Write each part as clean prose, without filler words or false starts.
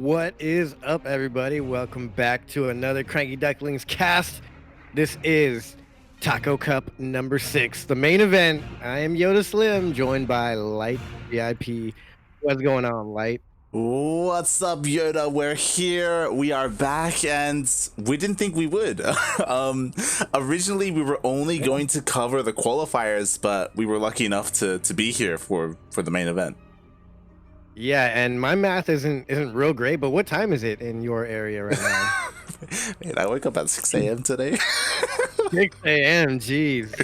What is up, everybody? Welcome back to another Cranky Ducklings cast. This is Taco Cup number 6, the main event. I am Yodaslim, joined by Light VIP. What's going on, Light? What's up, Yoda? We're here. We are back, and we didn't think we would. Originally, we were only going to cover the qualifiers, but we were lucky enough to be here for the main event. Yeah, and my math isn't real great, but what time is it in your area right now? Man, I woke up at 6 a.m. today. 6 a.m. Jeez.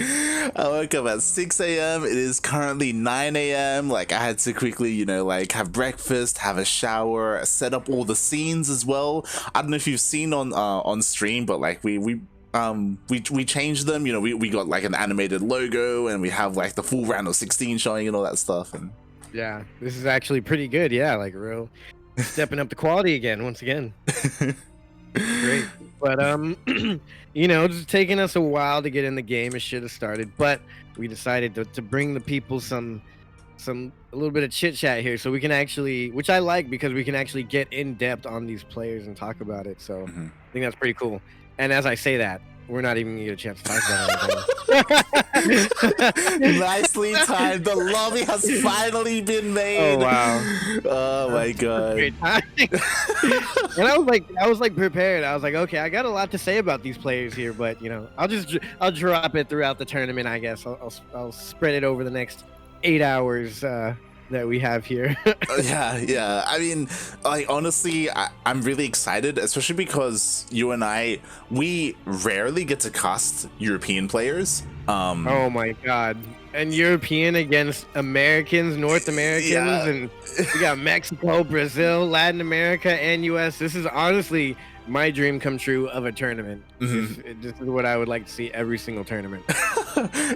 I woke up at 6 a.m. It is currently 9 a.m. Like, I had to quickly, have breakfast, have a shower, set up all the scenes as well. I don't know if you've seen on stream, but like we changed them. We got like an animated logo, and we have like the full Ro16 showing and all that stuff. And Yeah, this is actually pretty good. Yeah, like real stepping up the quality again, once again. Great. But it's taking us a while to get in the game. It should have started, but we decided to bring the people a little bit of chit chat here, so we can actually, which I like, because we can actually get in depth on these players and talk about it. So I think that's pretty cool. And as I say that, we're not even gonna get a chance to talk about it. Nicely timed. The lobby has finally been made. Oh wow! Oh my god! Great time. And I was like prepared. I was like, okay, I got a lot to say about these players here, but I'll drop it throughout the tournament. I guess I'll spread it over the next 8 hours that we have here. Yeah. I mean, like, honestly, I'm really excited, especially because you and we rarely get to cast European players. Oh my god. And European against Americans, North Americans, Yeah. And we got Mexico, Brazil, Latin America, and US. This is honestly my dream come true of a tournament. This is what I would like to see every single tournament.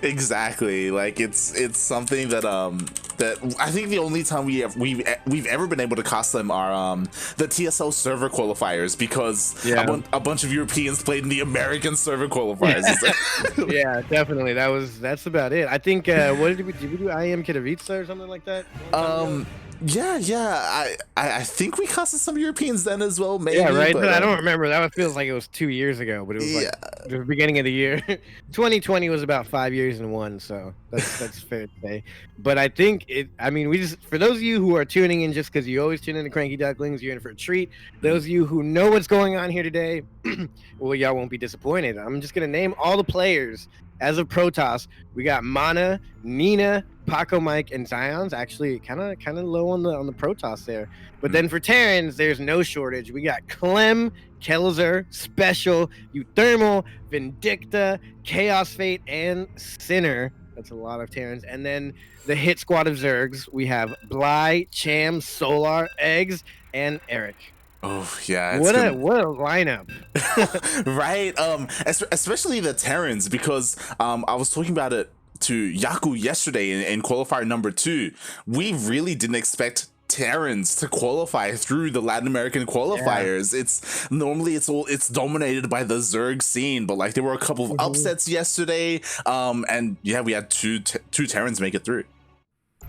Exactly. Like, it's something that that I think the only time we've ever been able to cast them are the TSL server qualifiers, because a bunch of Europeans played in the American server qualifiers. Yeah, definitely. That's about it. I think what did we do? I am Katowice or something like that? Yeah. I think we casted some Europeans then as well, maybe. Yeah, right. But I don't remember. That feels like it was 2 years ago, but it was like the beginning of the year. 2020 was about 5 years and one, so that's fair to say. But I think for those of you who are tuning in just because you always tune in to Cranky Ducklings, you're in for a treat. Those of you who know what's going on here today, well, y'all won't be disappointed. I'm just gonna name all the players. As of Protoss, we got Mana, Nina, Paco, Mike, and Zion's actually kind of low on the Protoss there. But then for Terrans, there's no shortage. We got Clem, Kelzer, Special, Euthermal, Vindicta, Kaozfate, and Sinner. That's a lot of Terrans. And then the hit squad of Zergs, we have Bly, Cham, Solar, Eggs, and Eric. Oh yeah, what a lineup. Right? Especially the Terrans, because I was talking about it to Yaku yesterday in qualifier number 2. We really didn't expect Terrans to qualify through the Latin American qualifiers. It's normally it's dominated by the Zerg scene, but like there were a couple of upsets yesterday, and yeah, we had two Terrans make it through.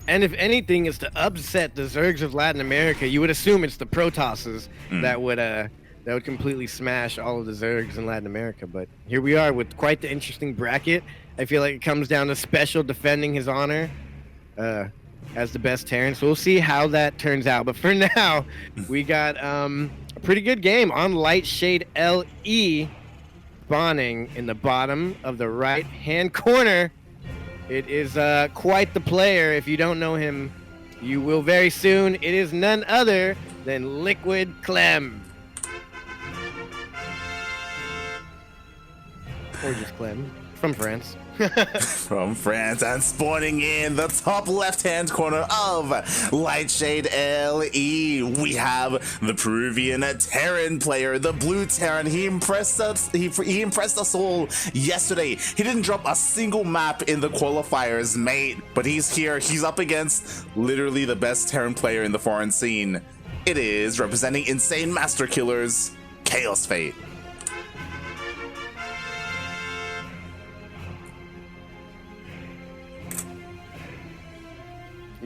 And if anything is to upset the Zergs of Latin America, you would assume it's the Protosses that would completely smash all of the Zergs in Latin America. But here we are with quite the interesting bracket. I feel like it comes down to Special defending his honor as the best Terran. So we'll see how that turns out. But for now, we got a pretty good game on Lightshade LE spawning in the bottom of the right-hand corner. It is quite the player. If you don't know him, you will very soon. It is none other than Liquid Clem. Or just Clem. From France. From France, and spawning in the top left-hand corner of Lightshade LE, we have the Peruvian Terran player, the blue Terran. He impressed us. He impressed us all yesterday. He didn't drop a single map in the qualifiers, mate. But he's here. He's up against literally the best Terran player in the foreign scene. It is representing Insane Master Killers, Kaozfate.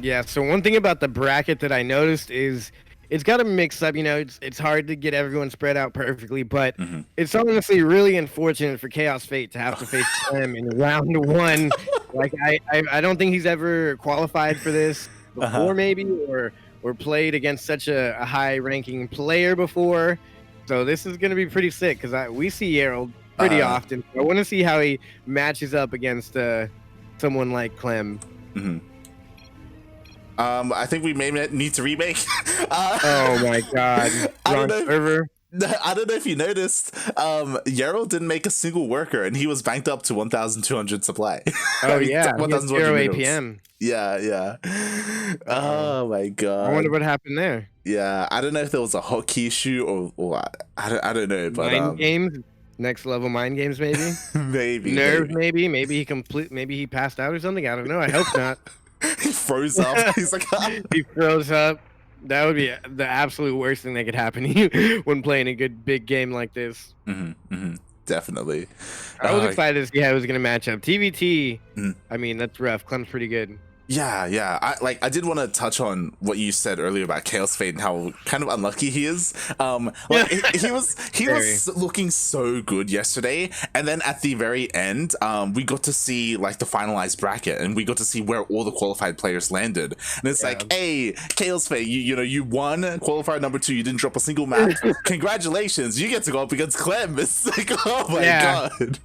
Yeah, so one thing about the bracket that I noticed is it's got to mix up. You know, it's hard to get everyone spread out perfectly, but Mm-hmm. it's honestly really unfortunate for Kaozfate to have to face Clem in round one. Like I don't think he's ever qualified for this Uh-huh. before, maybe, or played against such a high ranking player before. So this is gonna be pretty sick because we see Yerald pretty Uh, often. I want to see how he matches up against someone like Clem. mm-hmm. I think we may need to remake. Oh my god. I don't Wrong know. server. I don't know if you noticed. Yarrow didn't make a single worker, and he was banked up to 1,200 supply. Oh I mean, yeah. He has 1,200 zero minerals. APM. Yeah, yeah. Oh my I wonder god. what happened there. Yeah, I don't know if there was a hotkey issue or I don't know, but Mind games? Next level mind games, maybe? maybe Nerves, maybe? Maybe he passed out or something. I don't know. I hope not. he froze up. He's like, He froze up. That would be the absolute worst thing that could happen to you when playing a good big game like this. definitely. I was excited to see how it was going to match up. TvT, Mhm. I mean, that's rough. Clem's pretty good. Yeah. I did want to touch on what you said earlier about Kaozfate and how kind of unlucky he is. He was looking so good yesterday, and then at the very end, we got to see like the finalized bracket, and we got to see where all the qualified players landed. And it's like, hey, Kaozfate, you won qualifier number 2. You didn't drop a single map. Congratulations, you get to go up against Clem. It's like, oh my god.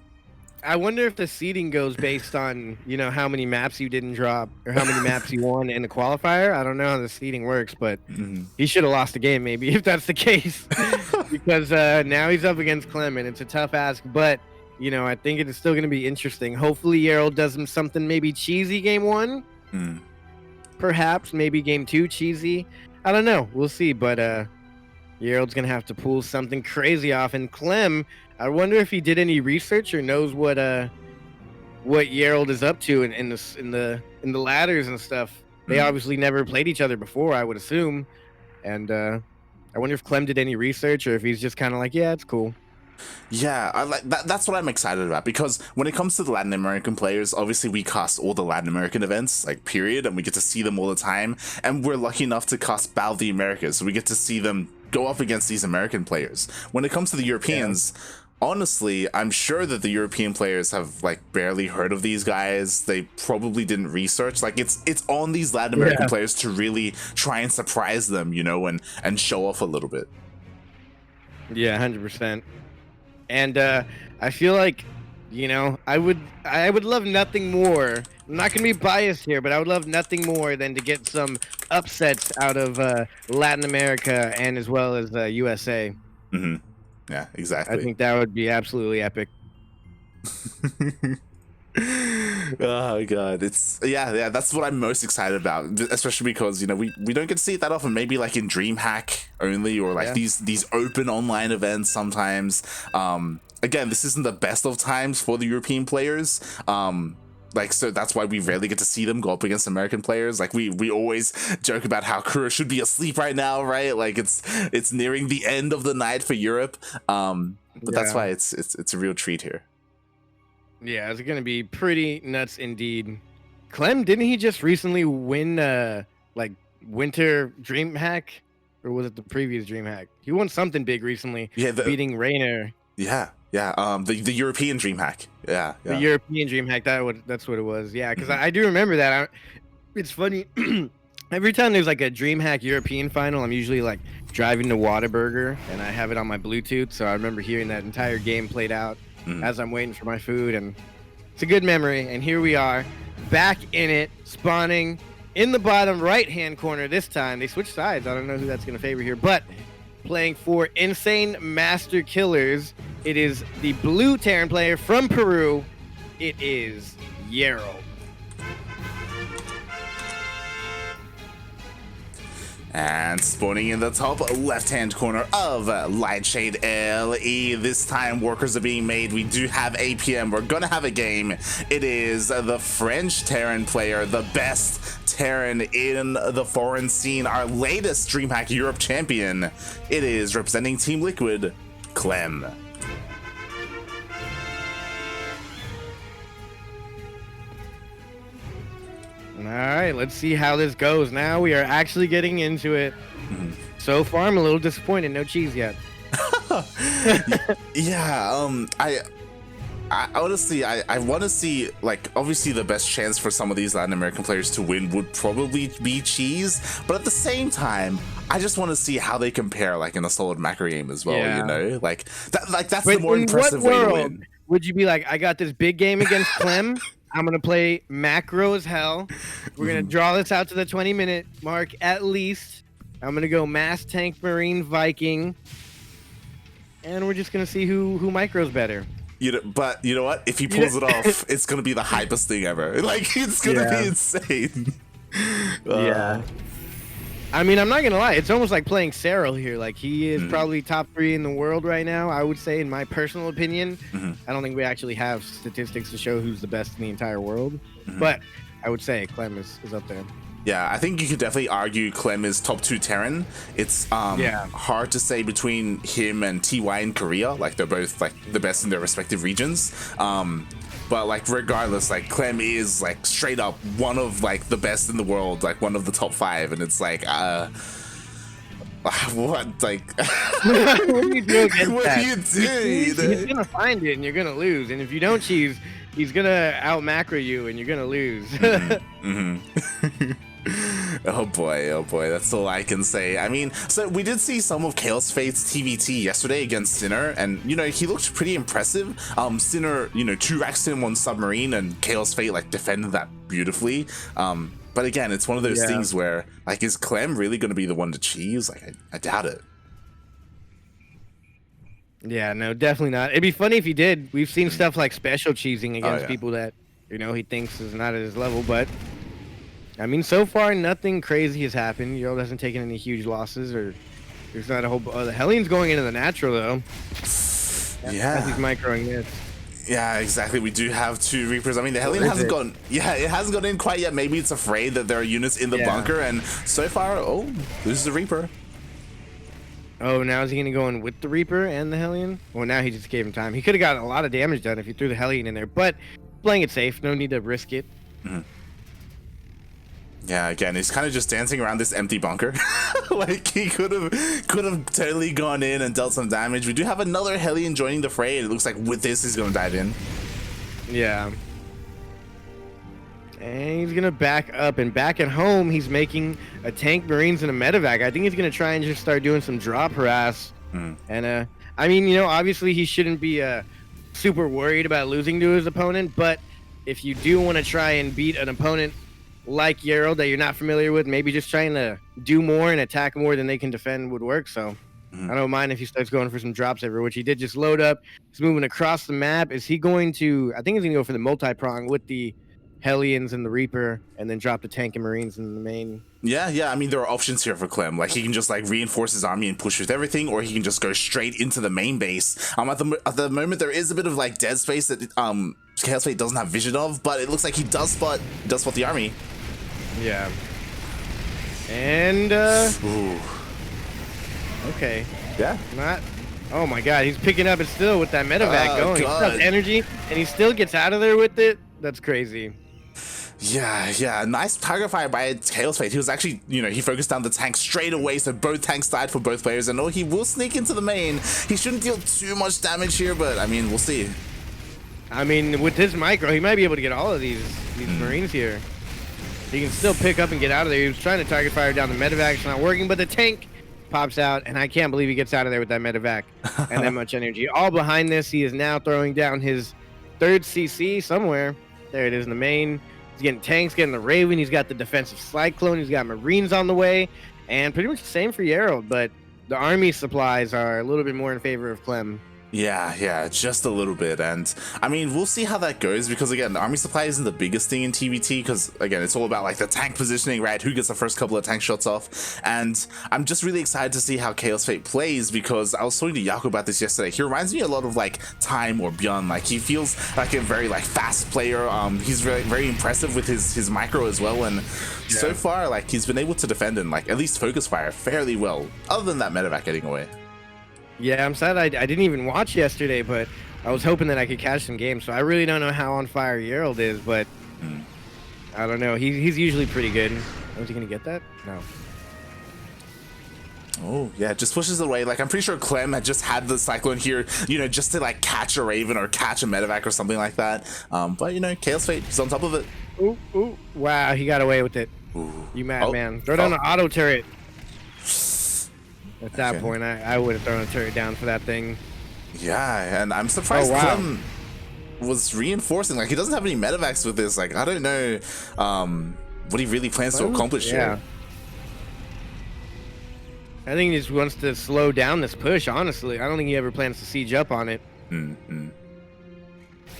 I wonder if the seeding goes based on, how many maps you didn't drop or how many maps you won in the qualifier. I don't know how the seeding works, but he should have lost the game maybe if that's the case. Because now he's up against Clem and it's a tough ask, but I think it's still going to be interesting. Hopefully Yerald does him something maybe cheesy game 1. Perhaps maybe game 2 cheesy. I don't know. We'll see, but Yerald's going to have to pull something crazy off, and Clem, I wonder if he did any research or knows what Yerald is up to in the ladders and stuff. They obviously never played each other before, I would assume, and I wonder if Clem did any research or if he's just kind of like, yeah, it's cool. Yeah, I like that. That's what I'm excited about, because when it comes to the Latin American players, obviously we cast all the Latin American events, like period, and we get to see them all the time. And we're lucky enough to cast Battle of the Americas, so we get to see them go up against these American players. When it comes to the Europeans, honestly, I'm sure that the European players have like barely heard of these guys. They probably didn't research. Like it's on these Latin American players to really try and surprise them, and show off a little bit. Yeah, 100%. And I feel like, I would love nothing more. I'm not gonna be biased here, but I would love nothing more than to get some upsets out of Latin America and as well as USA. Yeah, exactly. I think that would be absolutely epic. Oh god, it's yeah, that's what I'm most excited about, especially because we don't get to see it that often. Maybe like in DreamHack only, or like these open online events sometimes. Again, this isn't the best of times for the European players. So that's why we rarely get to see them go up against American players. Like we always joke about how Kura should be asleep right now, right? Like it's nearing the end of the night for Europe. But that's why it's a real treat here. Yeah, it's gonna be pretty nuts indeed. Clem, didn't he just recently win Winter DreamHack, or was it the previous DreamHack? He won something big recently. Yeah, beating Rainer. Yeah. The European DreamHack. Yeah. The European DreamHack. That's what it was. Yeah, because I do remember that. It's funny. Every time there's like a DreamHack European final, I'm usually like driving to Whataburger and I have it on my Bluetooth. So I remember hearing that entire game played out as I'm waiting for my food, and it's a good memory. And here we are, back in it, spawning in the bottom right-hand corner this time. They switched sides. I don't know who that's going to favor here, but playing for Insane Master Killers, it is the blue Terran player from Peru. It is Yerald. And spawning in the top left-hand corner of Lightshade LE. This time workers are being made. We do have APM. We're gonna have a game. It is the French Terran player, the best Terran in the foreign scene, our latest DreamHack Europe champion. It is representing Team Liquid, Clem. All right, let's see how this goes. Now we are actually getting into it. So far, I'm a little disappointed. No cheese yet. Yeah, I honestly, I want to see, like, obviously the best chance for some of these Latin American players to win would probably be cheese, but at the same time, I just want to see how they compare, like, in a solid macro game as well, you know? Like, that's the more impressive way to win. Would you be like, I got this big game against Clem, I'm going to play macro as hell, we're going to draw this out to the 20-minute mark at least, I'm going to go mass tank marine Viking, and we're just going to see who micros better. But you know what? If he pulls it off, it's gonna be the hypest thing ever. Like, it's gonna be insane. Yeah. I mean, I'm not gonna lie. It's almost like playing Cyril here. Like, he is probably top 3 in the world right now. I would say, in my personal opinion. I don't think we actually have statistics to show who's the best in the entire world. But I would say Clem is up there. Yeah, I think you could definitely argue Clem is top 2 Terran. It's hard to say between him and TY in Korea. Like, they're both like the best in their respective regions. But like, regardless, like, Clem is like straight up one of like the best in the world, like one of the top 5, and it's like what, like what do you do against what that? do you do? He's gonna find it and you're gonna lose, and if you don't cheese, he's gonna out macro you and you're gonna lose. Oh boy, that's all I can say. I mean, so we did see some of Kaozfate's TvT yesterday against Sinner, and you know, he looked pretty impressive. Sinner, you know, 2-raxed him on submarine, and Kaozfate like defended that beautifully. But again, it's one of those things where, like, is Clem really going to be the one to cheese? Like, I doubt it. Yeah, no, definitely not. It'd be funny if he did. We've seen stuff like special cheesing against people that, you know, he thinks is not at his level, but I mean, so far, nothing crazy has happened. Yoda hasn't taken any huge losses, or there's not a whole... the Hellions going into the natural, though. Yeah. He's microing this. Yeah, exactly. We do have 2 Reapers. I mean, the Hellion hasn't gone... Yeah, it hasn't gone in quite yet. Maybe it's afraid that there are units in the bunker, and so far, oh, this is a Reaper. Oh, now is he going to go in with the Reaper and the Hellion? Well, now he just gave him time. He could have gotten a lot of damage done if he threw the Hellion in there, but playing it safe. No need to risk it. Yeah, again, he's kind of just dancing around this empty bunker. Like, he could have totally gone in and dealt some damage. We do have another Hellion joining the fray, and it looks like with this he's going to dive in. Yeah. And he's going to back up, and back at home, he's making a tank, Marines, and a medevac. I think he's going to try and just start doing some drop harass. And, I mean, you know, obviously he shouldn't be super worried about losing to his opponent, but if you do want to try and beat an opponent like Yerl that you're not familiar with, maybe just trying to do more and attack more than they can defend would work. So I don't mind if he starts going for some drops everywhere, which he did just load up. He's moving across the map. Is he going to... I think he's going to go for the multi-prong with the Hellions and the Reaper, and then drop the tank and Marines in the main. Yeah. I mean, there are options here for Clem. Like, he can just like reinforce his army and push with everything, or he can just go straight into the main base. At the moment, there is a bit of like dead space that Kaozfate doesn't have vision of, but it looks like he does spot the army. Yeah. And Ooh. Okay. Yeah. Not... Oh my god, he's picking up it still with that medevac going. He still has energy, and he still gets out of there with it. That's crazy. Yeah, nice target fire by Kaozfate. He was actually, you know, he focused down the tank straight away, so both tanks died for both players, and he will sneak into the main. He shouldn't deal too much damage here, but I mean, we'll see. I mean, with his micro, he might be able to get all of these Marines here. He can still pick up and get out of there. He was trying to target fire down the medevac. It's not working, but the tank pops out, and I can't believe he gets out of there with that medevac and that much energy. All behind this, he is now throwing down his 3rd CC somewhere. There it is in the main. He's getting tanks, getting the Raven. He's got the defensive Cyclone. He's got Marines on the way, and pretty much the same for Yerl, but the army supplies are a little bit more in favor of Clem. Yeah, just a little bit, and I mean, we'll see how that goes, because again, the army supply isn't the biggest thing in TvT, because again, it's all about like the tank positioning, right? Who gets the first couple of tank shots off, and I'm just really excited to see how Kaozfate plays, because I was talking to Yaku about this yesterday. He reminds me a lot of like Time or Beyond. Like, he feels like a very like fast player. He's very impressive with his micro as well, and so far, like, he's been able to defend and like at least focus fire fairly well, other than that medevac getting away. Yeah, I'm sad I didn't even watch yesterday, but I was hoping that I could catch some games. So I really don't know how on fire Yerl is, but I don't know. He's usually pretty good. Was he gonna get that? No. Oh, yeah, just pushes it away. Like, I'm pretty sure Clem had just had the Cyclone here, you know, just to, like, catch a Raven or catch a Medevac or something like that. But, you know, Kaozfate, he's on top of it. Ooh, ooh. Wow, he got away with it. Ooh. You madman. Throw down an auto turret. At that point, I would have thrown a turret down for that thing. Yeah, and I'm surprised Clem was reinforcing. Like, he doesn't have any Medevacs with this. Like, I don't know what he really plans to accomplish here. I think he just wants to slow down this push, honestly. I don't think he ever plans to siege up on it.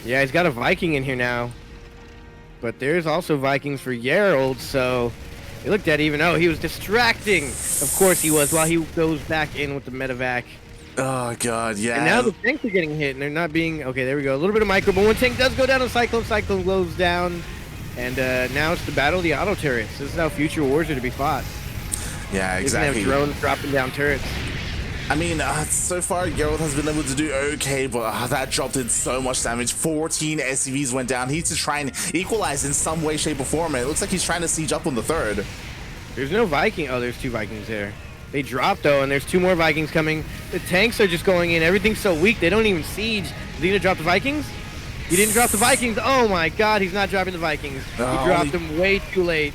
Yeah, he's got a Viking in here now. But there's also Vikings for Gerald, so he looked at it even though he was distracting. Of course he was, while he goes back in with the Medevac. Oh, God, yeah. And now the tanks are getting hit, and they're not being... Okay, there we go. A little bit of micro, but one tank does go down to Cyclone. Cyclone goes down. And now it's the battle of the auto turrets. This is how future wars are to be fought. Yeah, exactly. You're gonna have drones dropping down turrets. I mean, so far, Geralt has been able to do okay, but that drop did so much damage. 14 SCVs went down. He needs to try and equalize in some way, shape, or form, and it looks like he's trying to siege up on the third. There's no Viking. Oh, there's 2 Vikings there. They dropped, though, and there's 2 more Vikings coming. The tanks are just going in. Everything's so weak, they don't even siege. Is he gonna drop the Vikings? He didn't drop the Vikings. Oh, my God, he's not dropping the Vikings. He dropped them way too late.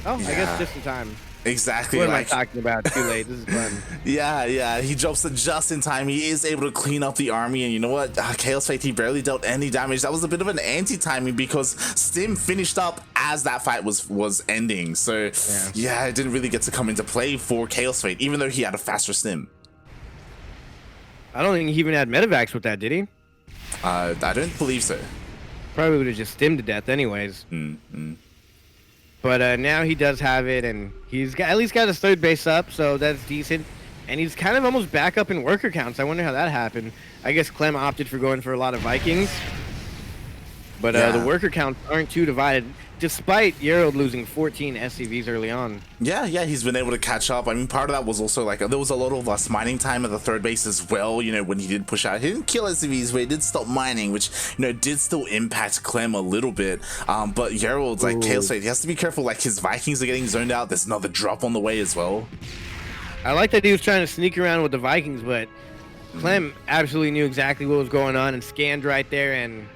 Oh, yeah. I guess just in time. Exactly. What am I talking about? Too late. This is fun. Yeah, he drops it just in time. He is able to clean up the army, and you know what? Kaozfate, he barely dealt any damage. That was a bit of an anti-timing because Stim finished up as that fight was ending. So yeah, it didn't really get to come into play for Kaozfate, even though he had a faster Stim. I don't think he even had Medevacs with that, did he? I don't believe so. Probably would have just stimmed to death anyways. But now he does have it, and he's got, at least got his third base up, so that's decent. And he's kind of almost back up in worker counts. I wonder how that happened. I guess Clem opted for going for a lot of Vikings. But the worker counts aren't too divided, despite Gerald losing 14 SCVs early on. Yeah, he's been able to catch up. I mean, part of that was also like there was a lot of less mining time at the third base as well. You know, when he did push out, he didn't kill SCVs, but he did stop mining, which, you know, did still impact Clem a little bit. But Gerald's like Kaozfate, he has to be careful. Like, his Vikings are getting zoned out. There's another drop on the way as well. I like that he was trying to sneak around with the Vikings, but Clem absolutely knew exactly what was going on and scanned right there, and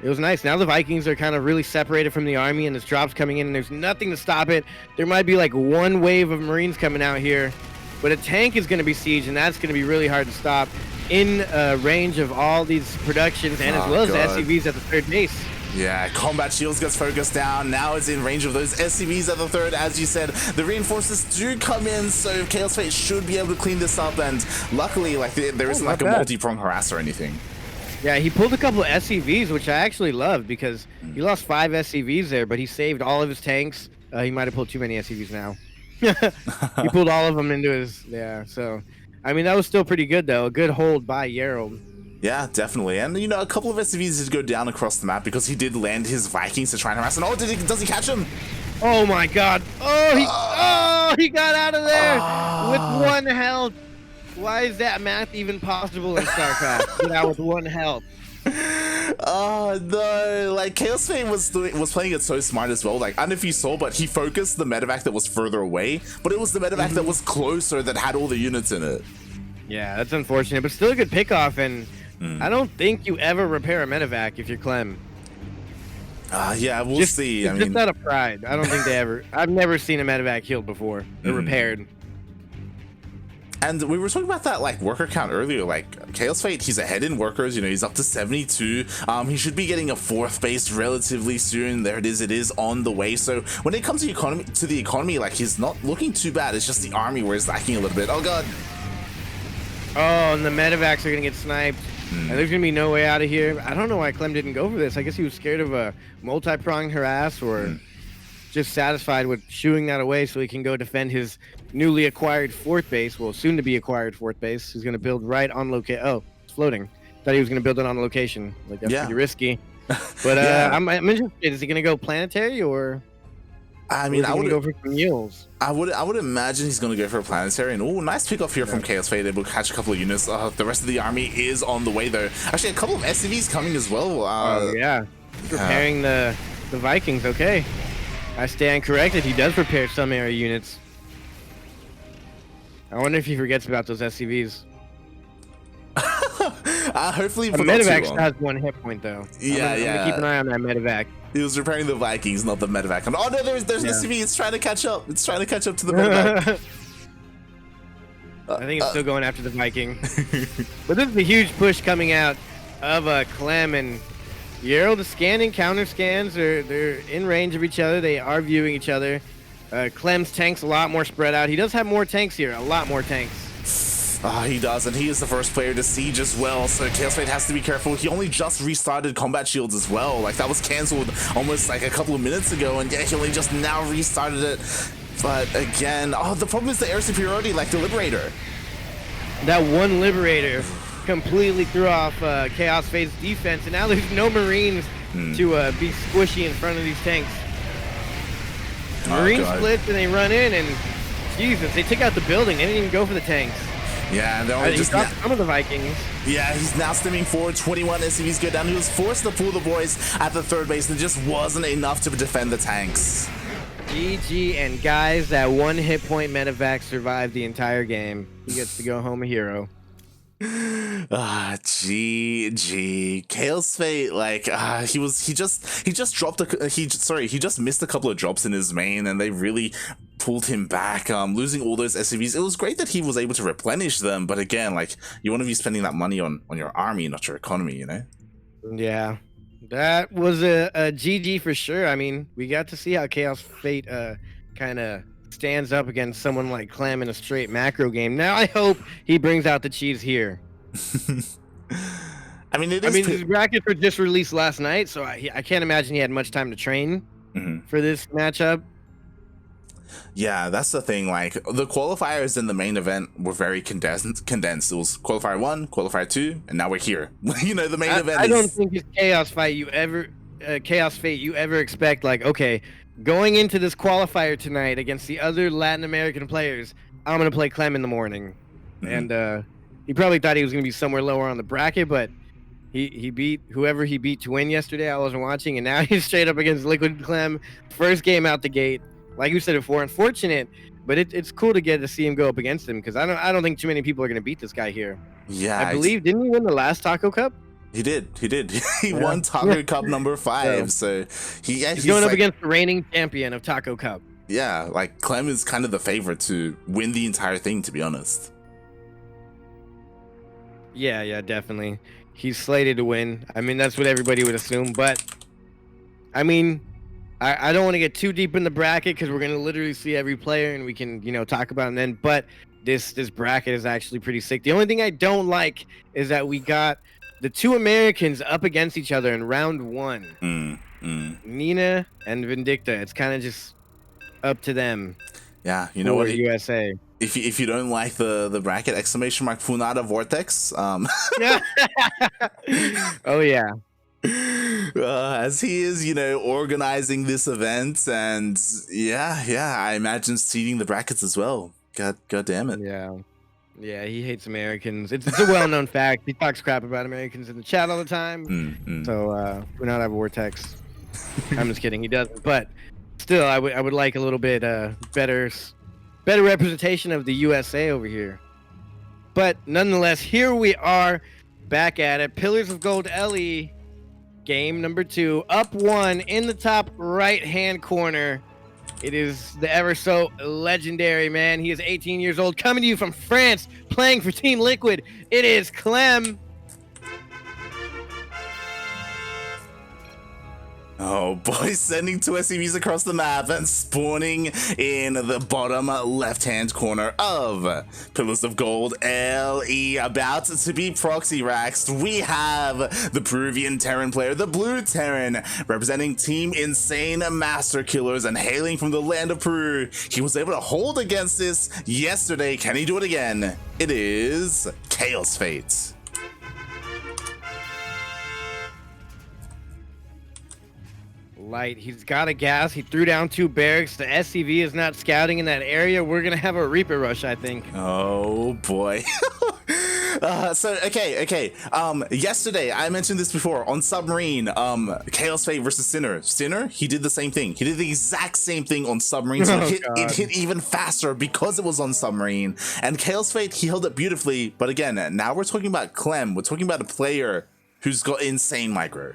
it was nice. Now the Vikings are kind of really separated from the army, and this drop's coming in, and there's nothing to stop it. There might be like one wave of Marines coming out here, but a tank is going to be sieged, and that's going to be really hard to stop in range of all these productions, and as well as the SCVs at the third base. Yeah, combat shields gets focused down. Now it's in range of those SCVs at the third. As you said, the reinforcements do come in, so Kaozfate should be able to clean this up, and luckily, like, there isn't like a multi-prong harass or anything. Yeah, he pulled a couple of SCVs, which I actually loved, because he lost 5 SCVs there, but he saved all of his tanks. He might have pulled too many SCVs now. He pulled all of them into his... Yeah, so... I mean, that was still pretty good, though. A good hold by Gerald. Yeah, definitely. And, you know, a couple of SCVs did go down across the map because he did land his Vikings to try and harass. And does he catch him? Oh, my God. Oh, he got out of there with 1 health. Why is that math even possible in StarCraft? Get out with 1 health. Oh no, like Kaozfate was playing it so smart as well. Like, I don't know if you saw, but he focused the medevac that was further away, but it was the medevac that was closer that had all the units in it. Yeah, that's unfortunate, but still a good pickoff, and I don't think you ever repair a medevac if you're Clem. Yeah, we'll see. I mean, just out of pride. I don't think they ever... I've never seen a medevac healed before. They're repaired. And we were talking about that, like, worker count earlier. Like, Kaozfate, he's ahead in workers. You know, he's up to 72. He should be getting a 4th base relatively soon. There it is on the way. So when it comes to the economy, like, he's not looking too bad. It's just the army where he's lacking a little bit. Oh god. Oh, and the medevacs are gonna get sniped. And there's gonna be no way out of here. I don't know why Clem didn't go for this. I guess he was scared of a multi-pronged harass, or just satisfied with shooing that away so he can go defend his newly acquired 4th base. Well, soon to be acquired 4th base. He's gonna build right on location. Oh, it's floating. Thought he was gonna build it on location. Like, that's pretty risky. But I'm interested. Is he gonna go planetary, or? I mean, I would go for some mules. I would imagine he's going to go for a planetary. And oh, nice pick off here from Kaozfate, able to catch a couple of units. The rest of the army is on the way though. Actually, a couple of SCVs coming as well. Preparing the Vikings. Okay, I stand corrected. He does prepare some area units. I wonder if he forgets about those SCVs. Hopefully The for not too medevac long. has 1 hit point though. Yeah, I'm gonna keep an eye on that medevac. He was repairing the Vikings, not the medevac. Oh no, there's Yeah. SCV. It's trying to catch up. It's trying to catch up to the medevac. I think it's still going after the Viking. But this is a huge push coming out of Clem and Yarrow. The scanning counter scans they're in range of each other. They are viewing each other. Clem's tank's a lot more spread out. He does have more tanks here, a lot more tanks. He does, and he is the first player to siege as well, so Kaozfate has to be careful. He only just restarted combat shields as well. Like, that was cancelled almost like a couple of minutes ago, and yeah, he only just now restarted it. But again, the problem is the air superiority, like the Liberator. That one Liberator completely threw off Kaozfate's defense, and now there's no Marines to be squishy in front of these tanks. Marine splits and they run in, and Jesus, they took out the building. They didn't even go for the tanks. Yeah, and they're only just some of the Vikings. Yeah, he's now stemming forward. 21 SCVs go down. He was forced to pull the boys at the third base, and it just wasn't enough to defend the tanks. GG, and guys, that 1 hit point medevac survived the entire game. He gets to go home a hero. GG. Kaozfate, like, he just missed a couple of drops in his main, and they really pulled him back, losing all those SCVs. It was great that he was able to replenish them, but again, like, you want to be spending that money on your army, not your economy, you know? Yeah, that was a GG for sure. I mean, we got to see how Kaozfate kind of stands up against someone like Clem in a straight macro game. Now I hope he brings out the cheese here. I mean, his brackets were just released last night, so I can't imagine he had much time to train for this matchup. Yeah, that's the thing. Like, the qualifiers in the main event were very condensed. It was qualifier 1, qualifier 2, and now we're here. You know, the main event. I don't think it's Kaozfate you ever expect, like, okay, going into this qualifier tonight against the other Latin American players, I'm gonna play Clem in the morning, and he probably thought he was gonna be somewhere lower on the bracket, but he beat whoever he beat to win yesterday. I wasn't watching, and now he's straight up against Liquid Clem. First game out the gate. Like you said before, unfortunate, but it's cool to get to see him go up against him, because I don't think too many people are gonna beat this guy here. Yeah, I believe didn't he win the last Taco Cup? He did. He won Taco Cup number 5. So he's going up against the reigning champion of Taco Cup. Yeah, like, Clem is kind of the favorite to win the entire thing, to be honest. Yeah, definitely. He's slated to win. I mean, that's what everybody would assume, but I mean, I don't want to get too deep in the bracket, because we're going to literally see every player and we can, talk about them then, but this bracket is actually pretty sick. The only thing I don't like is that we got the 2 Americans up against each other in round 1. Nina and Vindicta. It's kind of just up to them. Yeah, you know what? USA. If you don't like the bracket, exclamation mark Funada Vortex. Oh yeah. As he is, organizing this event, and yeah, I imagine seeding the brackets as well. God damn it. Yeah, he hates Americans. It's a well-known fact. He talks crap about Americans in the chat all the time. So Funada Vortex. I'm just kidding. He doesn't. But still, I would like a little bit better representation of the USA over here. But nonetheless, here we are back at it. Pillars of Gold LE. Game number 2, up 1 in the top right-hand corner. It is the ever so legendary man. He is 18 years old, coming to you from France, playing for Team Liquid. It is Clem. Oh boy, sending 2 SCVs across the map and spawning in the bottom left-hand corner of Pillars of Gold LE. About to be proxy raxed, we have the Peruvian Terran player, the Blue Terran, representing Team Insane Master Killers and hailing from the land of Peru. He was able to hold against this yesterday. Can he do it again? It is Kaozfate. Light. He's got a gas. He threw down 2 barracks. The SCV is not scouting in that area. We're going to have a Reaper rush, I think. Oh, boy. Okay. Yesterday I mentioned this before on Submarine. Kaozfate versus Sinner. Sinner, he did the same thing. He did the exact same thing on Submarine. So it hit even faster because it was on Submarine. And Kaozfate, he held it beautifully. But again, now we're talking about Clem. We're talking about a player who's got insane micro.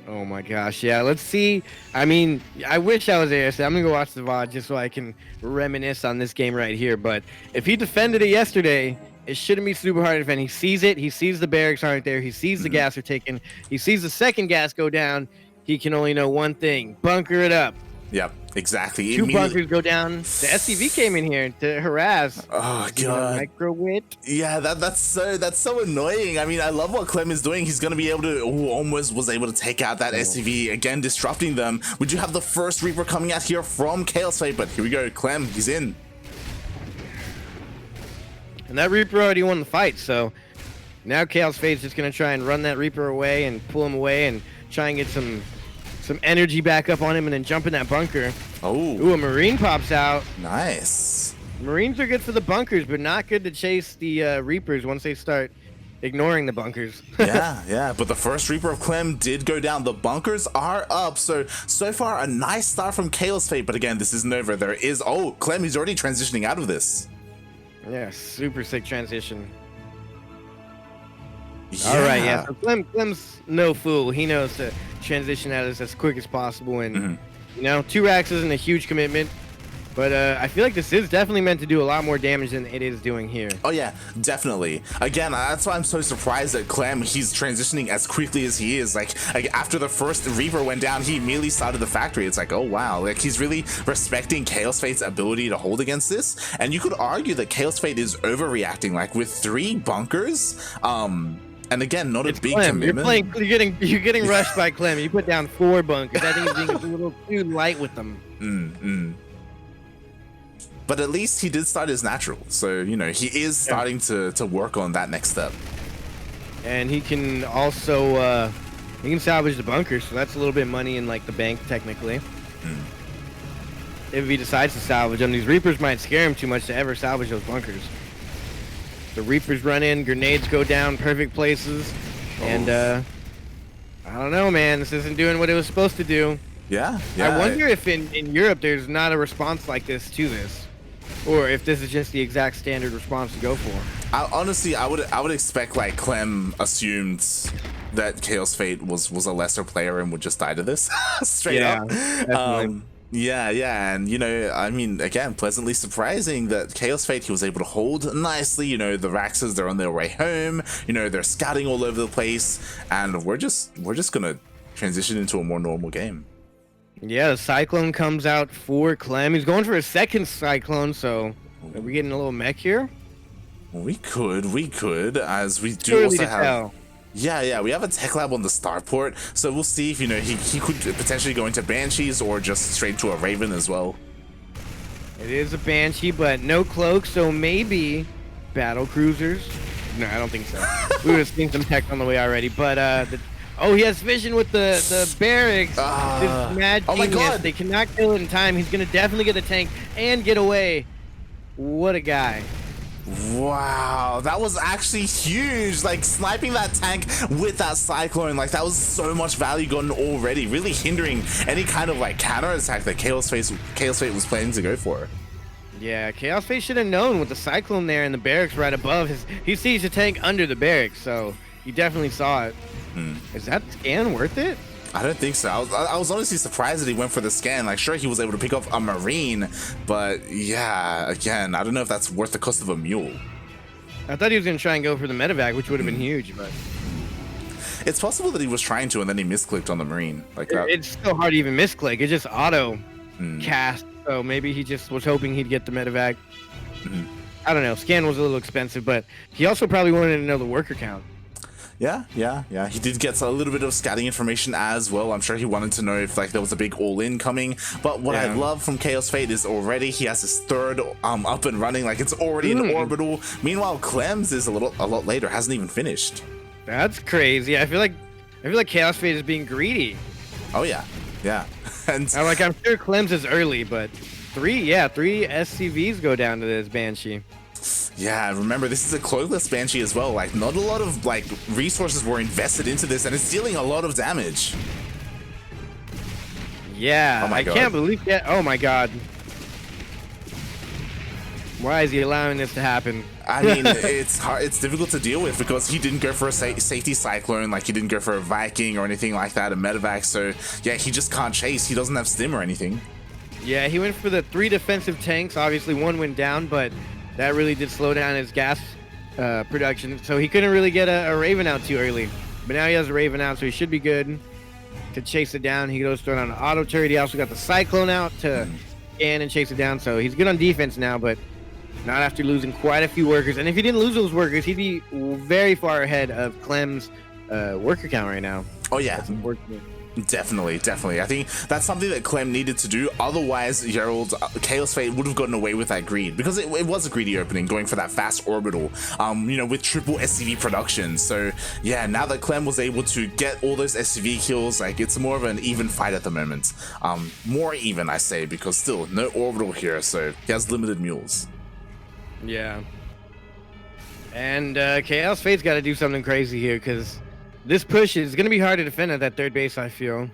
Oh my gosh, yeah. Let's see. I mean, I wish I was there. So I'm gonna go watch the VOD just so I can reminisce on this game right here. But if he defended it yesterday, it shouldn't be super hard to defend. He sees it. He sees the barracks aren't there. He sees the gas are taken. He sees the second gas go down. He can only know one thing: bunker it up. Yep, exactly. Two bunkers go down. The SCV came in here to harass. Oh god, micro wit. Yeah, that's so annoying. I mean, I love what Clem is doing. He's gonna be able to almost was able to take out that SCV again, disrupting them. We do have the first Reaper coming out here from Kaozfate, but here we go. Clem, he's in. And that Reaper already won the fight, so now Kaozfate's just gonna try and run that Reaper away and pull him away and try and get some energy back up on him and then jump in that bunker. Oh. Ooh, a Marine pops out. Nice. Marines are good for the bunkers, but not good to chase the Reapers once they start ignoring the bunkers. yeah. But the first Reaper of Clem did go down. The bunkers are up. So far, a nice start from Kaozfate. But again, this isn't over. There is... Oh, Clem, he's already transitioning out of this. Yeah, super sick transition. Yeah. All right, yeah. So Clem's no fool. He knows to transition out of this as quick as possible. And, you know, 2 racks isn't a huge commitment. But I feel like this is definitely meant to do a lot more damage than it is doing here. Oh yeah, definitely. Again, that's why I'm so surprised that Clem, he's transitioning as quickly as he is. Like after the first Reaper went down, he immediately started the factory. It's like, oh wow, like he's really respecting Kaozfate's ability to hold against this. And you could argue that Kaozfate is overreacting, like with 3 bunkers. And again, not a big Clem. commitment. You're getting rushed by Clem. You put down 4 bunkers. I think he's being a little too light with them. But at least he did start his natural, so you know he is starting to work on that next step. And he can also he can salvage the bunkers, so that's a little bit of money in like the bank technically. If he decides to salvage them, these Reapers might scare him too much to ever salvage those bunkers. The Reapers run in, grenades go down, perfect places, and I don't know, man. This isn't doing what it was supposed to do. Yeah. I wonder if in Europe there's not a response like this to this. Or if this is just the exact standard response to go for. Honestly, I would expect like Clem assumed that Kaozfate was a lesser player and would just die to this straight up. Yeah, and you know, I mean, again, pleasantly surprising that Kaozfate, he was able to hold nicely. You know, the Raxes, they're on their way home. You know, they're scouting all over the place, and we're just gonna transition into a more normal game. Yeah, the Cyclone comes out for Clem. He's going for a second Cyclone, so are we getting a little mech here? We could, as we do also have... Yeah, we have a tech lab on the starport, so we'll see if, you know, he could potentially go into Banshees or just straight to a Raven as well. It is a Banshee, but no cloak, so maybe battle cruisers? No, I don't think so. We would have seen some tech on the way already, but oh, he has vision with the barracks. This mad genius. My god, they cannot kill it in time. He's gonna definitely get the tank and get away. What a guy. Wow, that was actually huge. Like sniping that tank with that Cyclone, like that was so much value gotten already, really hindering any kind of like counter attack that Kaozfate was planning to go for. Yeah, Kaozfate should have known with the Cyclone there and the barracks right above. He sees the tank under the barracks, so he definitely saw it. Is that scan worth it? I don't think so. I was honestly surprised that he went for the scan. Like, sure, he was able to pick up a Marine, but yeah, again, I don't know if that's worth the cost of a mule. I thought he was going to try and go for the medevac, which would have been huge, but... It's possible that he was trying to, and then he misclicked on the Marine. Like that. It's so hard to even misclick. It just auto cast, so maybe he just was hoping he'd get the medevac. I don't know. Scan was a little expensive, but he also probably wanted to know the worker count. Yeah. He did get a little bit of scouting information as well. I'm sure he wanted to know if like there was a big all-in coming. But what I love from Kaozfate is already he has his third up and running. Like it's already in orbital. Meanwhile, Clem's is a lot later. Hasn't even finished. That's crazy. I feel like Kaozfate is being greedy. Oh yeah. And I'm sure Clem's is early, but 3 SCVs go down to this Banshee. Yeah, remember, this is a cloakless Banshee as well. Like, not a lot of, like, resources were invested into this, and it's dealing a lot of damage. Yeah, oh my God. Can't believe that. Oh my God. Why is he allowing this to happen? I mean, it's hard. It's difficult to deal with because he didn't go for a safety cyclone, like he didn't go for a Viking or anything like that, a medevac. So yeah, he just can't chase. He doesn't have stim or anything. Yeah, he went for the 3 defensive tanks. Obviously, 1 went down, but that really did slow down his gas production. So he couldn't really get a Raven out too early. But now he has a Raven out, so he should be good to chase it down. He goes throw on an auto turret. He also got the Cyclone out to scan and chase it down. So he's good on defense now, but not after losing quite a few workers. And if he didn't lose those workers, he'd be very far ahead of Clem's worker count right now. Oh yeah, definitely. I think that's something that Clem needed to do. Otherwise, Kaozfate would have gotten away with that greed, because it was a greedy opening, going for that fast orbital, you know, with triple SCV production. So yeah, now that Clem was able to get all those SCV kills, like, it's more of an even fight at the moment. More even, I say, because still no orbital here, so he has limited mules. Yeah. And Kaozfate's got to do something crazy here, because this push is going to be hard to defend at that third base, I feel.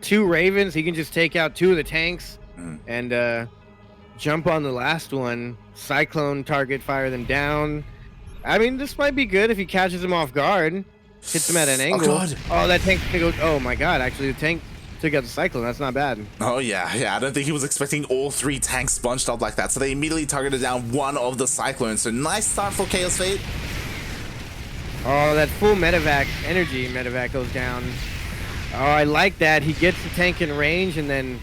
2 Ravens, he can just take out 2 of the tanks and jump on the last one. Cyclone target, fire them down. I mean, this might be good if he catches them off guard. Hits them at an angle. Oh, God. Oh, that tank can go. Oh, my God. Actually, the tank took out the Cyclone. That's not bad. Oh, yeah. I don't think he was expecting all 3 tanks bunched up like that. So they immediately targeted down 1 of the Cyclones. So nice start for Kaozfate. Oh, that full medevac, energy medevac goes down. Oh, I like that. He gets the tank in range and then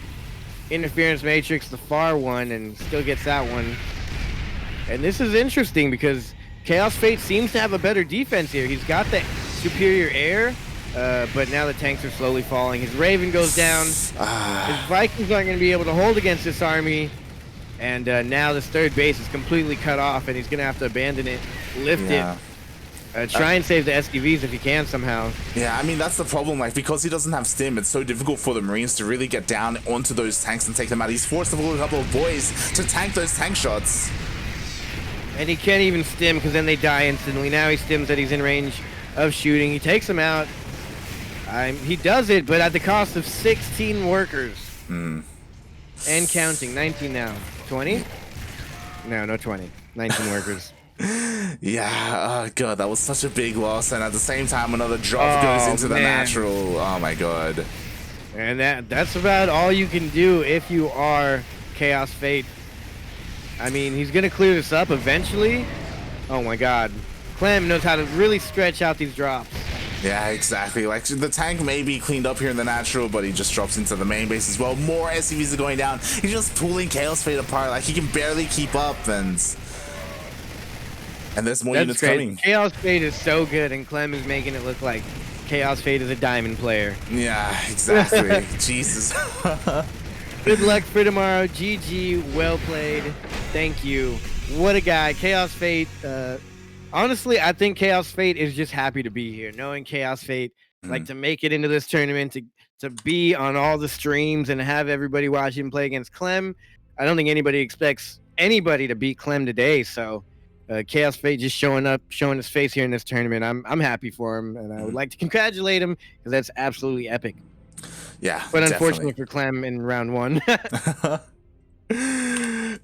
interference matrix the far one and still gets that one. And this is interesting because Kaozfate seems to have a better defense here. He's got the superior air, but now the tanks are slowly falling. His Raven goes down. His Vikings aren't going to be able to hold against this army. And now this third base is completely cut off, and he's going to have to abandon it, lift it. Try and save the SCVs if you can somehow. Yeah, I mean, that's the problem. Like, because he doesn't have stim, it's so difficult for the Marines to really get down onto those tanks and take them out. He's forced to pull a couple of boys to tank those tank shots. And he can't even stim because then they die instantly. Now he stims that he's in range of shooting. He takes them out. He does it, but at the cost of 16 workers. And counting. 19 now. 20? No 20. 19 workers. Yeah, oh God, that was such a big loss, and at the same time another drop goes into the natural. Oh my God. And that's about all you can do if you are Kaozfate. I mean, he's gonna clear this up eventually. Oh my God, Clem knows how to really stretch out these drops. Yeah, exactly. Like, the tank may be cleaned up here in the natural, but he just drops into the main base as well. More SCVs are going down. He's just pulling Kaozfate apart. Like, he can barely keep up, and there's more units coming. Kaozfate is so good, and Clem is making it look like Kaozfate is a diamond player. Yeah, exactly. Jesus. Good luck for tomorrow. GG. Well played. Thank you. What a guy. Kaozfate. Honestly, I think Kaozfate is just happy to be here. Knowing Kaozfate, like, to make it into this tournament, to be on all the streams and have everybody watch him play against Clem. I don't think anybody expects anybody to beat Clem today, so Kaozfate just showing up, showing his face here in this tournament. I'm happy for him, and I would like to congratulate him because that's absolutely epic. Yeah, but unfortunately for Clem in round 1.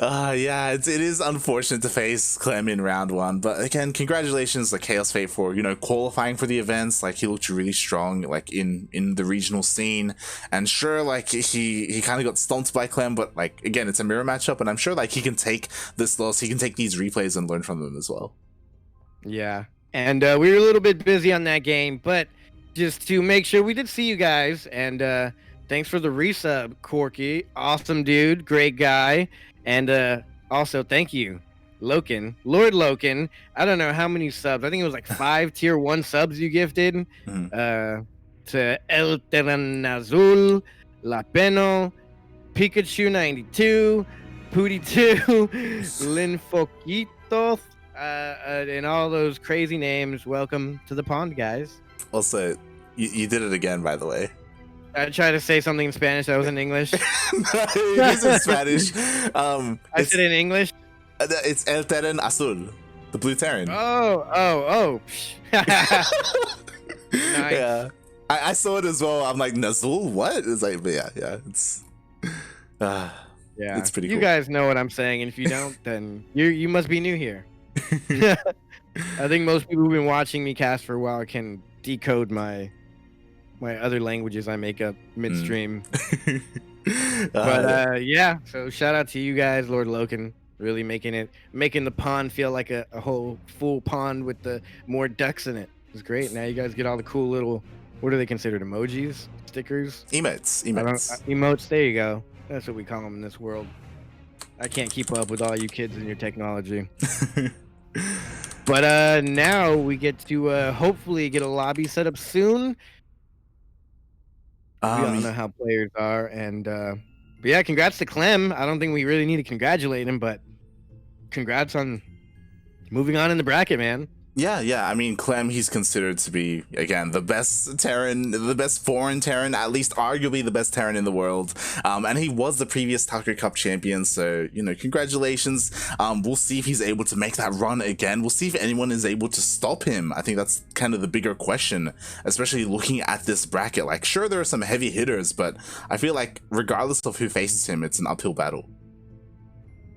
Yeah, it is unfortunate to face Clem in round 1, but again, congratulations to Kaozfate for, you know, qualifying for the events. Like, he looked really strong, like, in the regional scene, and sure, like, he kind of got stomped by Clem, but, like, again, it's a mirror matchup, and I'm sure, like, he can take this loss, he can take these replays and learn from them as well. Yeah, and we were a little bit busy on that game, but just to make sure, we did see you guys, and thanks for the resub, Corky. Awesome dude, great guy. And also, thank you, Loken, Lord Loken. I don't know how many subs. I think it was like 5 tier 1 subs you gifted to El Terranazul, La Peno, Pikachu 92, Pooty 2, Linfoquitos, and all those crazy names. Welcome to the pond, guys. Also, you did it again, by the way. I tried to say something in Spanish that was in English. No, it is in Spanish. I said in English. It's El Terren Azul, the blue Terran. Oh. Nice. Yeah, I saw it as well. I'm like, Nazul, what? It's like, but yeah, it's Yeah, it's pretty cool. You guys know what I'm saying, and if you don't, then you must be new here. I think most people who've been watching me cast for a while can decode my other languages I make up midstream. But yeah, so shout out to you guys, Lord Loken, really making the pond feel like a whole full pond with the more ducks in it. It's great. Now you guys get all the cool little, what are they considered, emojis, stickers, emotes. There you go. That's what we call them in this world. I can't keep up with all you kids and your technology. But now we get to hopefully get a lobby set up soon. We don't know how players are, and but yeah, congrats to Clem. I don't think we really need to congratulate him, but congrats on moving on in the bracket, man. Yeah. I mean, Clem, he's considered to be, again, the best Terran, the best foreign Terran, at least arguably the best Terran in the world. And he was the previous Tucker Cup champion, so, you know, congratulations. We'll see if he's able to make that run again. We'll see if anyone is able to stop him. I think that's kind of the bigger question, especially looking at this bracket. Like, sure, there are some heavy hitters, but I feel like regardless of who faces him, it's an uphill battle.